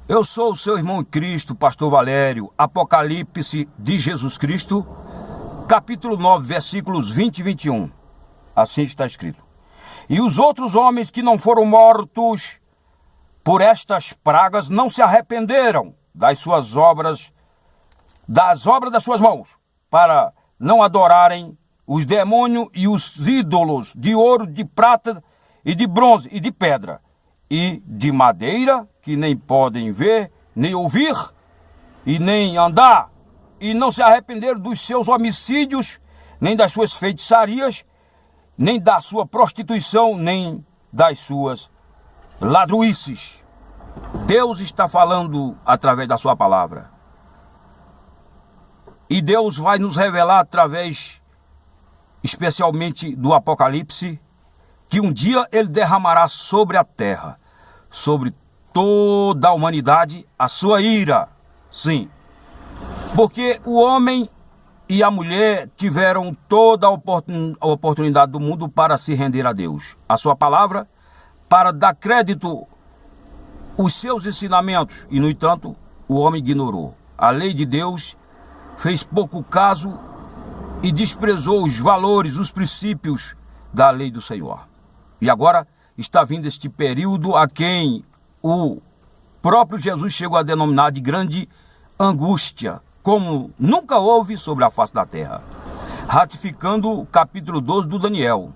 Eu sou o seu irmão em Cristo, pastor Valério. Apocalipse de Jesus Cristo, capítulo 9, versículos 20 e 21. Assim está escrito. E os outros homens que não foram mortos por estas pragas não se arrependeram das obras das suas mãos, para não adorarem os demônios e os ídolos de ouro, de prata e de bronze e de pedra e de madeira, que nem podem ver, nem ouvir e nem andar, e não se arrependeram dos seus homicídios, nem das suas feitiçarias, nem da sua prostituição, nem das suas ladruices. Deus está falando através da sua palavra. E Deus vai nos revelar através, especialmente do Apocalipse, que um dia Ele derramará sobre a terra, sobre toda a humanidade, a sua ira. Sim, porque o homem e a mulher tiveram toda a oportunidade do mundo para se render a Deus, a sua palavra, para dar crédito aos seus ensinamentos, e no entanto o homem ignorou a lei de Deus, fez pouco caso e desprezou os valores, os princípios da lei do Senhor. E agora está vindo este período a quem o próprio Jesus chegou a denominar de grande angústia, como nunca houve sobre a face da terra. Ratificando o capítulo 12 do Daniel.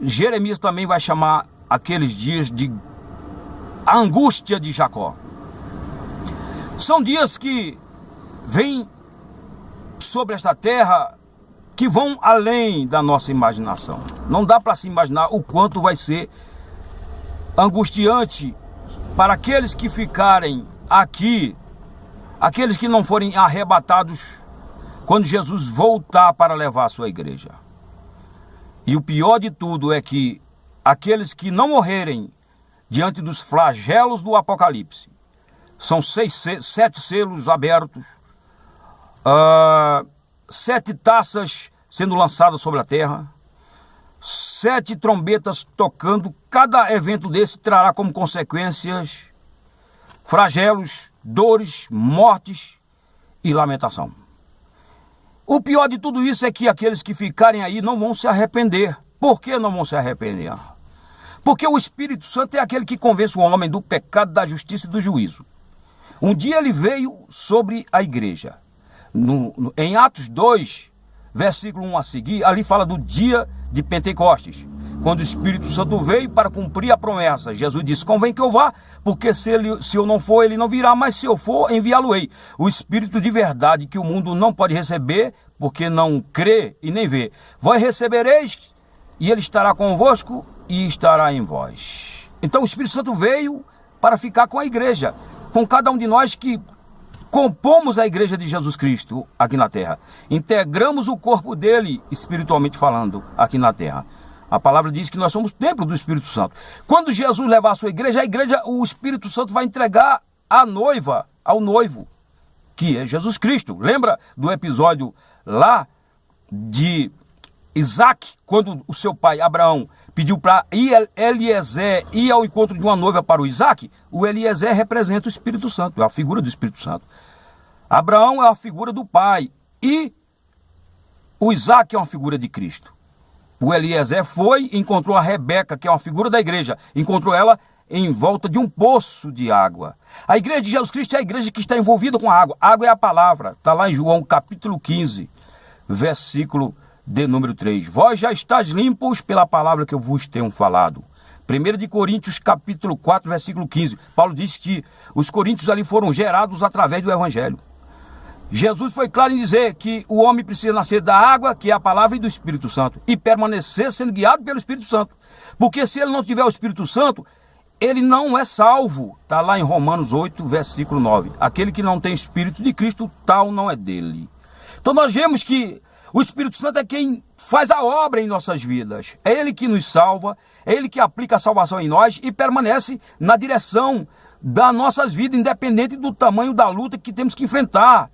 Jeremias também vai chamar aqueles dias de angústia de Jacó. São dias que vêm sobre esta terra que vão além da nossa imaginação. Não dá para se imaginar o quanto vai ser angustiante para aqueles que ficarem aqui, aqueles que não forem arrebatados quando Jesus voltar para levar a sua igreja. E o pior de tudo é que aqueles que não morrerem diante dos flagelos do Apocalipse, são 7 selos abertos, 7 taças sendo lançadas sobre a terra, 7 trombetas tocando. Cada evento desse trará como consequências flagelos, dores, mortes e lamentação. O pior de tudo isso é que aqueles que ficarem aí não vão se arrepender. Por que não vão se arrepender? Porque o Espírito Santo é aquele que convence o homem do pecado, da justiça e do juízo. Um dia ele veio sobre a igreja. Em Atos 2, versículo 1 a seguir, ali fala do dia de Pentecostes, quando o Espírito Santo veio para cumprir a promessa. Jesus disse: convém que eu vá, porque se eu não for, ele não virá, mas se eu for, enviá-lo-ei. O Espírito de verdade que o mundo não pode receber, porque não crê e nem vê. Vós recebereis, e ele estará convosco e estará em vós. Então o Espírito Santo veio para ficar com a igreja, com cada um de nós que compomos a igreja de Jesus Cristo aqui na terra. Integramos o corpo dele, espiritualmente falando, aqui na terra. A palavra diz que nós somos templo do Espírito Santo. Quando Jesus levar a sua igreja, o Espírito Santo vai entregar a noiva ao noivo, que é Jesus Cristo. Lembra do episódio lá de Isaac, quando o seu pai Abraão pediu para Eliezer ir ao encontro de uma noiva para o Isaac? O Eliezer representa o Espírito Santo, é a figura do Espírito Santo. Abraão é a figura do pai e o Isaac é uma figura de Cristo. O Eliezer foi e encontrou a Rebeca, que é uma figura da igreja. Encontrou ela em volta de um poço de água. A igreja de Jesus Cristo é a igreja que está envolvida com a água. A água é a palavra. Está lá em João capítulo 15, versículo de número 3. Vós já estáis limpos pela palavra que eu vos tenho falado. 1 de Coríntios capítulo 4, versículo 15. Paulo diz que os coríntios ali foram gerados através do evangelho. Jesus foi claro em dizer que o homem precisa nascer da água, que é a palavra, e do Espírito Santo, e permanecer sendo guiado pelo Espírito Santo. Porque se ele não tiver o Espírito Santo, ele não é salvo. Está lá em Romanos 8, versículo 9. Aquele que não tem Espírito de Cristo, tal não é dele. Então nós vemos que o Espírito Santo é quem faz a obra em nossas vidas. É ele que nos salva, é ele que aplica a salvação em nós e permanece na direção das nossas vidas, independente do tamanho da luta que temos que enfrentar,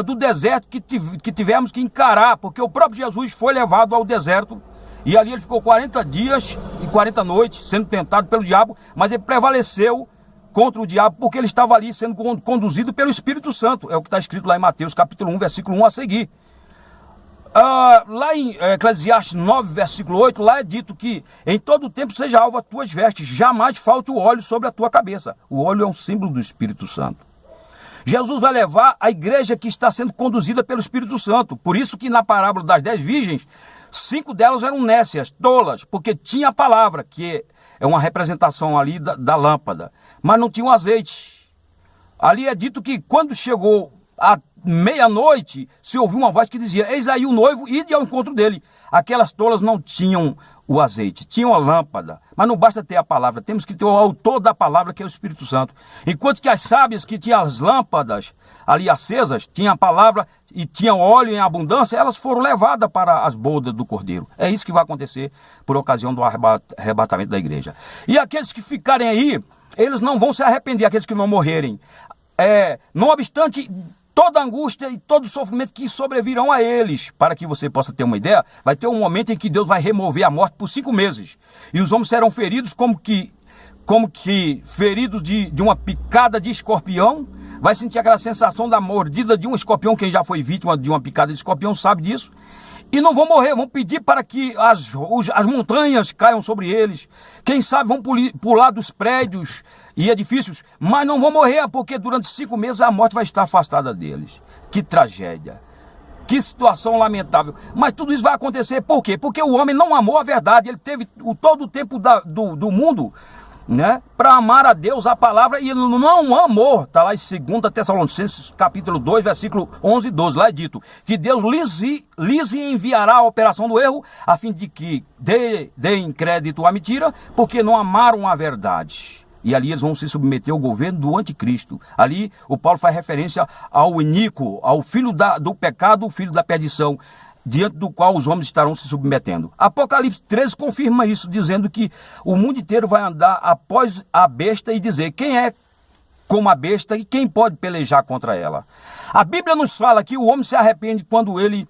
do deserto que tivemos que encarar, porque o próprio Jesus foi levado ao deserto e ali ele ficou 40 dias e 40 noites sendo tentado pelo diabo, mas ele prevaleceu contra o diabo, porque ele estava ali sendo conduzido pelo Espírito Santo. É o que está escrito lá em Mateus capítulo 1, versículo 1 a seguir. Lá em Eclesiastes 9, versículo 8, lá é dito que em todo tempo seja alvo as tuas vestes, jamais falte o óleo sobre a tua cabeça. O óleo é um símbolo do Espírito Santo. Jesus vai levar a igreja que está sendo conduzida pelo Espírito Santo. Por isso que na parábola das 10 virgens, 5 delas eram nécias, tolas, porque tinha a palavra, que é uma representação ali da lâmpada, mas não tinha o azeite. Ali é dito que quando chegou a meia-noite, se ouviu uma voz que dizia: eis aí o noivo, ide ao encontro dele. Aquelas tolas não tinham o azeite, tinham a lâmpada, mas não basta ter a palavra, temos que ter o autor da palavra, que é o Espírito Santo. Enquanto que as sábias que tinham as lâmpadas ali acesas, tinham a palavra e tinham óleo em abundância, elas foram levadas para as bodas do Cordeiro. É isso que vai acontecer por ocasião do arrebatamento da igreja. E aqueles que ficarem aí, eles não vão se arrepender, aqueles que não morrerem. Não obstante toda a angústia e todo o sofrimento que sobrevirão a eles. Para que você possa ter uma ideia, vai ter um momento em que Deus vai remover a morte por 5 meses. E os homens serão feridos como que feridos de uma picada de escorpião. Vai sentir aquela sensação da mordida de um escorpião. Quem já foi vítima de uma picada de escorpião sabe disso. E não vão morrer, vão pedir para que as montanhas caiam sobre eles. Quem sabe vão pular dos prédios e edifícios, mas não vão morrer, porque durante 5 meses a morte vai estar afastada deles. Que tragédia, que situação lamentável. Mas tudo isso vai acontecer por quê? Porque o homem não amou a verdade, ele teve todo o tempo do mundo, né, para amar a Deus, a palavra, e ele não amou. Está lá em 2 Tessalonicenses capítulo 2, versículo 11 e 12, lá é dito que Deus lhes enviará a operação do erro, a fim de que deem crédito à mentira, porque não amaram a verdade. E ali eles vão se submeter ao governo do anticristo. Ali o Paulo faz referência ao iníquo, ao filho do pecado, o filho da perdição, diante do qual os homens estarão se submetendo. Apocalipse 13 confirma isso, dizendo que o mundo inteiro vai andar após a besta e dizer quem é como a besta e quem pode pelejar contra ela. A Bíblia nos fala que o homem se arrepende quando ele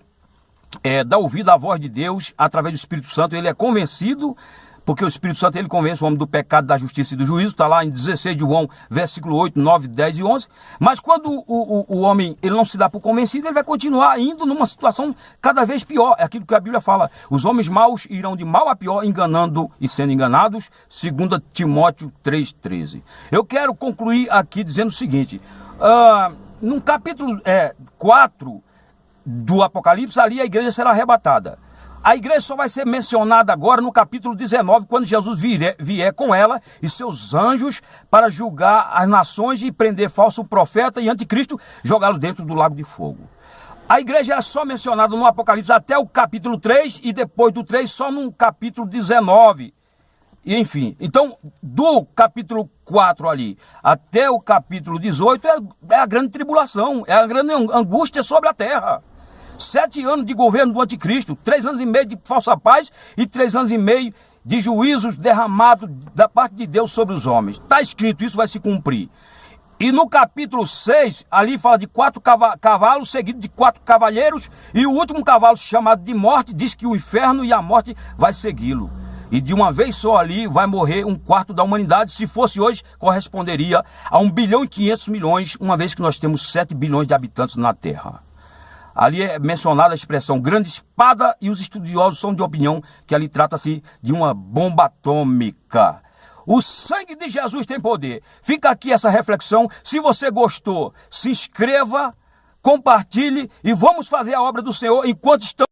dá ouvido à voz de Deus através do Espírito Santo. Ele é convencido, porque o Espírito Santo ele convence o homem do pecado, da justiça e do juízo. Está lá em 16 de João, versículo 8, 9, 10 e 11. Mas quando o homem ele não se dá por convencido, ele vai continuar indo numa situação cada vez pior. É aquilo que a Bíblia fala: os homens maus irão de mal a pior, enganando e sendo enganados. 2 Timóteo 3,13. Eu quero concluir aqui dizendo o seguinte: no capítulo 4 do Apocalipse, ali a igreja será arrebatada. A igreja só vai ser mencionada agora no capítulo 19, quando Jesus vier com ela e seus anjos para julgar as nações e prender falso profeta e anticristo, jogá-lo dentro do lago de fogo. A igreja é só mencionada no Apocalipse até o capítulo 3 e depois do 3 só no capítulo 19. E, enfim, então do capítulo 4 ali até o capítulo 18 é a grande tribulação, é a grande angústia sobre a terra. 7 anos de governo do anticristo, 3 anos e meio de falsa paz e 3 anos e meio de juízos derramados da parte de Deus sobre os homens. Está escrito, isso vai se cumprir. E no capítulo 6, ali fala de 4 cavalos, seguido de 4 cavalheiros, e o último cavalo, chamado de morte, diz que o inferno e a morte vai segui-lo. E de uma vez só ali vai morrer 1/4 da humanidade. Se fosse hoje, corresponderia a 1 bilhão e 500 milhões, uma vez que nós temos 7 bilhões de habitantes na Terra. Ali é mencionada a expressão grande espada, e os estudiosos são de opinião que ali trata-se de uma bomba atômica. O sangue de Jesus tem poder. Fica aqui essa reflexão. Se você gostou, se inscreva, compartilhe e vamos fazer a obra do Senhor enquanto estamos